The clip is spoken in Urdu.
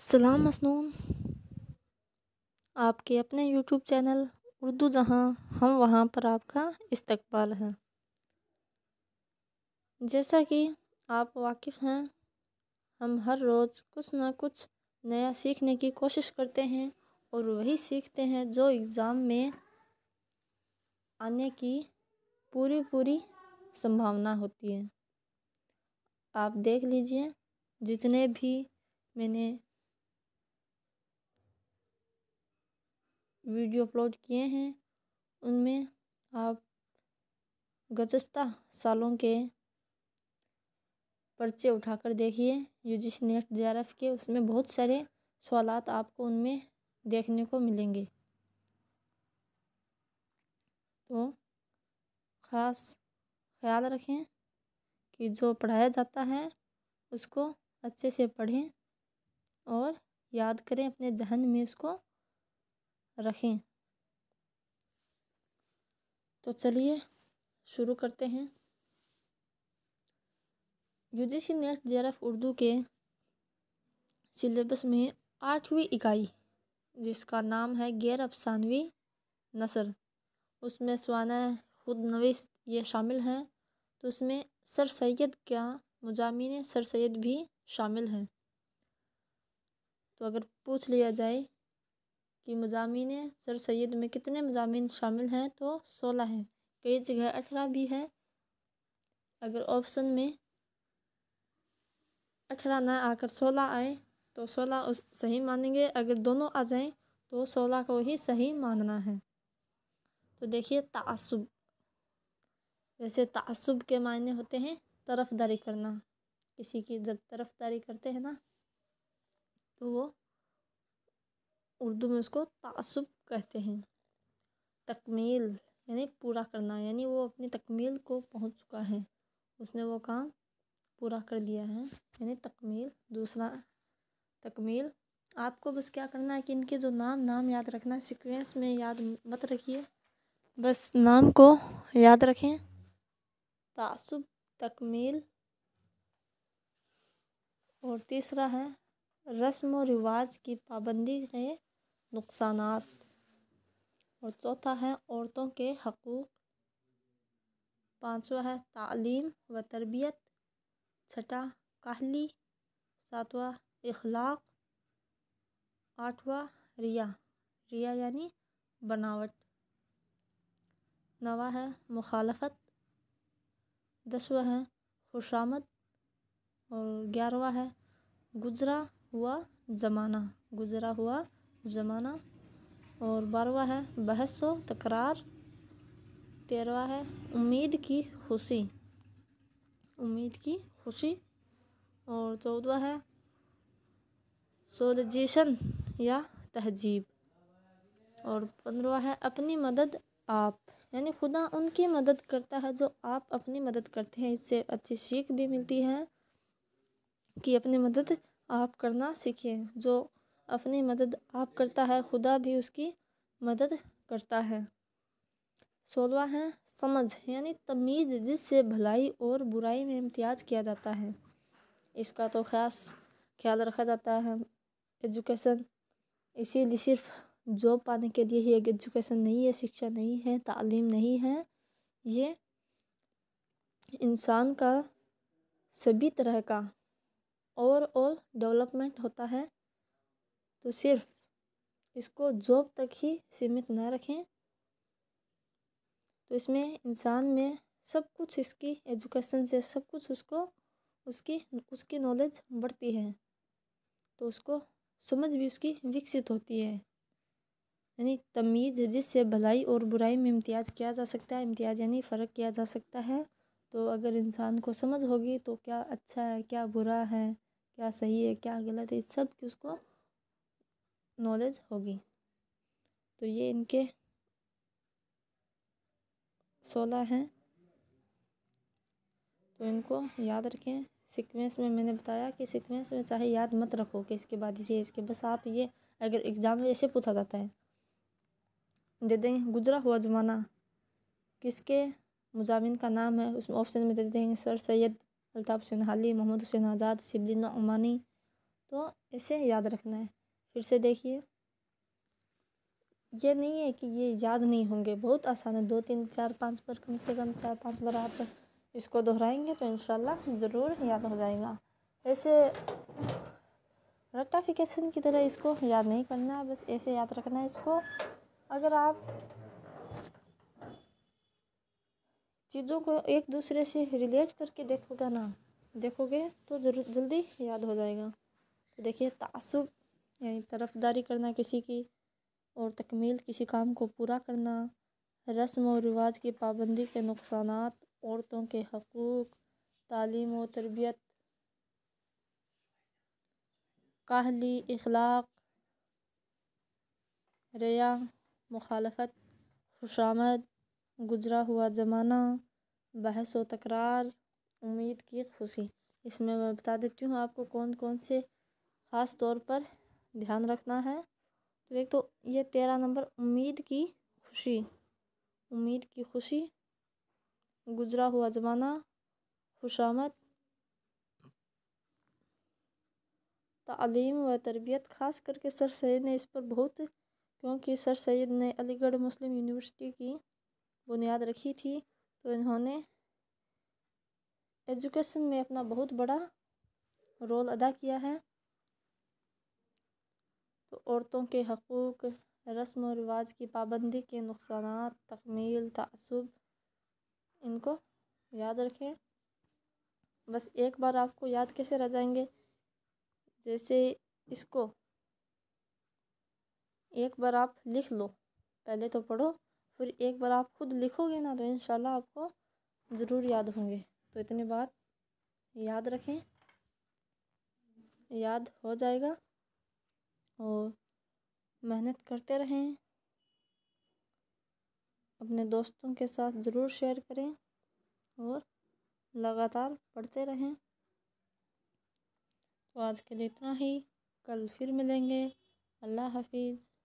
سلام مسنون، آپ کے اپنے یوٹیوب چینل اردو جہاں ہم وہاں پر آپ کا استقبال ہے۔ جیسا کہ آپ واقف ہیں، ہم ہر روز کچھ نہ کچھ نیا سیکھنے کی کوشش کرتے ہیں اور وہی سیکھتے ہیں جو ایگزام میں آنے کی پوری سمبھاونا ہوتی ہے۔ آپ دیکھ لیجئے، جتنے بھی میں نے ویڈیو اپلوڈ کیے ہیں ان میں آپ گزشتہ سالوں کے پرچے اٹھا کر دیکھیے، UGC نیٹ JRF کے، اس میں بہت سارے سوالات آپ کو ان میں دیکھنے کو ملیں گے۔ تو خاص خیال رکھیں کہ جو پڑھایا جاتا ہے اس کو اچھے سے پڑھیں اور یاد کریں، اپنے ذہن میں اس کو رکھیں۔ تو چلیے شروع کرتے ہیں۔ UGC نیٹ JRF اردو کے سلیبس میں 8ویں اکائی، جس کا نام ہے غیر افسانوی نثر، اس میں سوانح خود نویس یہ شامل ہیں۔ تو اس میں سر سید کیا مضامین سر سید بھی شامل ہیں۔ تو اگر پوچھ لیا جائے کہ مضامین سر سید میں کتنے مضامین شامل ہیں تو 16 ہیں، کئی جگہ 18 بھی ہے۔ اگر آپشن میں 18 نہ آ کر 16 آئے تو 16 صحیح مانیں گے، اگر دونوں آ جائیں تو 16 کو ہی صحیح ماننا ہے۔ تو دیکھیے، تعصب، ویسے تعصب کے معنی ہوتے ہیں طرفداری کرنا، کسی کی جب طرفداری کرتے ہیں نا تو وہ اردو میں اس کو تعصب کہتے ہیں۔ تکمیل یعنی پورا کرنا، یعنی وہ اپنی تکمیل کو پہنچ چکا ہے، اس نے وہ کام پورا کر دیا ہے، یعنی تکمیل۔ دوسرا تکمیل، آپ کو بس کیا کرنا ہے کہ ان کے جو نام یاد رکھنا ہے، سیکوینس میں یاد مت رکھیے، بس نام کو یاد رکھیں۔ تعصب، تکمیل، اور تیسرا ہے رسم و رواج کی پابندی کے نقصانات، اور چوتھا ہے عورتوں کے حقوق، پانچواں ہے تعلیم و تربیت، چھٹا کاہلی، ساتواں اخلاق، آٹھواں ریا یعنی بناوٹ، نواں ہے مخالفت، 10واں ہے خوشامد، اور 11واں ہے گزرا ہوا زمانہ، اور 12واں ہے بحث و تکرار، 13واں ہے امید کی خوشی، اور 14واں ہے سولجیشن یا تہذیب، اور 15واں ہے اپنی مدد آپ، یعنی خدا ان کی مدد کرتا ہے جو آپ اپنی مدد کرتے ہیں۔ اس سے اچھی سیکھ بھی ملتی ہے کہ اپنی مدد آپ کرنا سیکھیں، جو اپنی مدد آپ کرتا ہے خدا بھی اس کی مدد کرتا ہے۔ 16واں ہے سمجھ یعنی تمیز، جس سے بھلائی اور برائی میں امتیاز کیا جاتا ہے، اس کا تو خاص خیال رکھا جاتا ہے۔ ایجوکیشن، اسی لیے صرف جاب پانے کے لیے ہی ایک ایجوکیشن نہیں ہے، شکشا نہیں ہے، تعلیم نہیں ہے، یہ انسان کا سبھی طرح کا اوور آل ڈیولپمنٹ ہوتا ہے۔ تو صرف اس کو جاب تک ہی سیمت نہ رکھیں، تو اس میں انسان میں سب کچھ، اس کی ایجوکیشن سے سب کچھ اس کی نالج بڑھتی ہے، تو اس کو سمجھ بھی اس کی وکست ہوتی ہے، یعنی تمیز، جس سے بھلائی اور برائی میں امتیاز کیا جا سکتا ہے، امتیاز یعنی فرق کیا جا سکتا ہے۔ تو اگر انسان کو سمجھ ہوگی تو کیا اچھا ہے، کیا برا ہے، کیا صحیح ہے، کیا غلط ہے، سب کی اس کو نالج ہوگی۔ تو یہ ان کے 16 ہیں، تو ان کو یاد رکھیں۔ سیکوینس میں نے بتایا کہ سیکوینس میں چاہے یاد مت رکھو کہ اس کے بعد یہ، اس کے بس آپ یہ، اگر ایگزام میں ایسے پوچھا جاتا ہے، دے دیں گے گزرا ہوا زمانہ کس کے مضامین کا نام ہے، اس میں آپشن میں دے دیں گے سر سید الطاف حسین حالی، محمد حسین آزاد، شبلی نعمانی، تو اسے یاد رکھنا ہے۔ پھر سے دیکھیے، یہ نہیں ہے کہ یہ یاد نہیں ہوں گے، بہت آسان ہے، 2 3 4 5 بار، کم سے کم 4 5 بار آپ اس کو دہرائیں گے تو انشاءاللہ ضرور یاد ہو جائے گا۔ ایسے رٹافیکیشن کی طرح اس کو یاد نہیں کرنا، بس ایسے یاد رکھنا ہے اس کو۔ اگر آپ چیزوں کو ایک دوسرے سے ریلیٹ کر کے دیکھو گے تو ضرور جلدی یاد ہو جائے گا۔ دیکھیے، تعصب یعنی طرفداری کرنا کسی کی، اور تکمیل کسی کام کو پورا کرنا، رسم و رواج کی پابندی کے نقصانات، عورتوں کے حقوق، تعلیم و تربیت، کاہلی، اخلاق، ریا، مخالفت، خوشامد، گزرا ہوا زمانہ، بحث و تکرار، امید کی خوشی۔ اس میں بتا دیتی ہوں آپ کو کون کون سے خاص طور پر دھیان رکھنا ہے۔ تو ایک تو یہ 13 نمبر، امید کی خوشی، امید کی خوشی، گزرا ہوا زمانہ، خوشامد، تعلیم و تربیت۔ خاص کر کے سر سید نے اس پر بہت، کیونکہ سر سید نے علی گڑھ مسلم یونیورسٹی کی بنیاد رکھی تھی، تو انہوں نے ایجوکیشن میں اپنا بہت بڑا رول ادا کیا ہے۔ تو عورتوں کے حقوق، رسم و رواج کی پابندی کے نقصانات، تکمیل، تعصب، ان کو یاد رکھیں۔ بس ایک بار آپ کو یاد کیسے رہ جائیں گے، جیسے اس کو ایک بار آپ لکھ لو، پہلے تو پڑھو، پھر ایک بار آپ خود لکھو گے نا تو انشاءاللہ آپ کو ضرور یاد ہوں گے۔ تو اتنی بات یاد رکھیں، یاد ہو جائے گا، اور محنت کرتے رہیں، اپنے دوستوں کے ساتھ ضرور شیئر کریں، اور لگاتار پڑھتے رہیں۔ تو آج کے لیے اتنا ہی، کل پھر ملیں گے۔ اللہ حافظ۔